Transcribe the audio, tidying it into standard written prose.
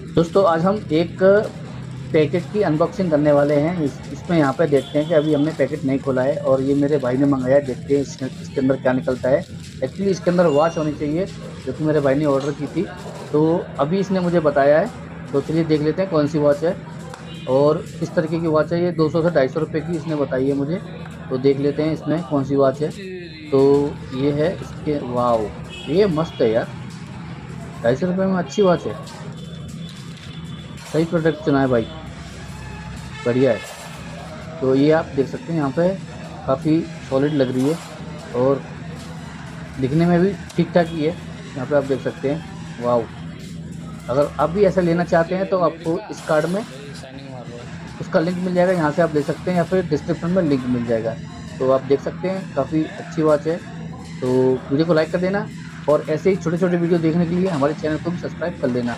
दोस्तों आज हम एक पैकेट की अनबॉक्सिंग करने वाले हैं। इसमें यहाँ पे देखते हैं कि अभी हमने पैकेट नहीं खोला है और ये मेरे भाई ने मंगाया है। देखते हैं इसके अंदर क्या निकलता है। एक्चुअली इसके अंदर वॉच होनी चाहिए जो कि मेरे भाई ने ऑर्डर की थी, तो अभी इसने मुझे बताया है। तो चलिए देख लेते हैं कौन सी वॉच है और किस तरीके की वॉच है। ये 200 से 250 रुपये की इसने बताई है मुझे, तो देख लेते हैं इसमें कौन सी वॉच है। तो ये है इसके, वाओ ये मस्त है यार, 250 रुपये में अच्छी वॉच है। सही प्रोडक्ट चुना है भाई, बढ़िया है। तो ये आप देख सकते हैं यहाँ पे काफ़ी सॉलिड लग रही है और दिखने में भी ठीक ठाक ही है। यहाँ पे आप देख सकते हैं, वाओ। अगर आप भी ऐसा लेना चाहते हैं तो आपको इस कार्ड में उसका लिंक मिल जाएगा, यहाँ से आप ले सकते हैं या फिर डिस्क्रिप्शन में लिंक मिल जाएगा। तो आप देख सकते हैं काफ़ी अच्छी वॉच है। तो वीडियो को लाइक कर देना और ऐसे ही छोटे छोटे वीडियो देखने के लिए हमारे चैनल को भी सब्सक्राइब कर लेना।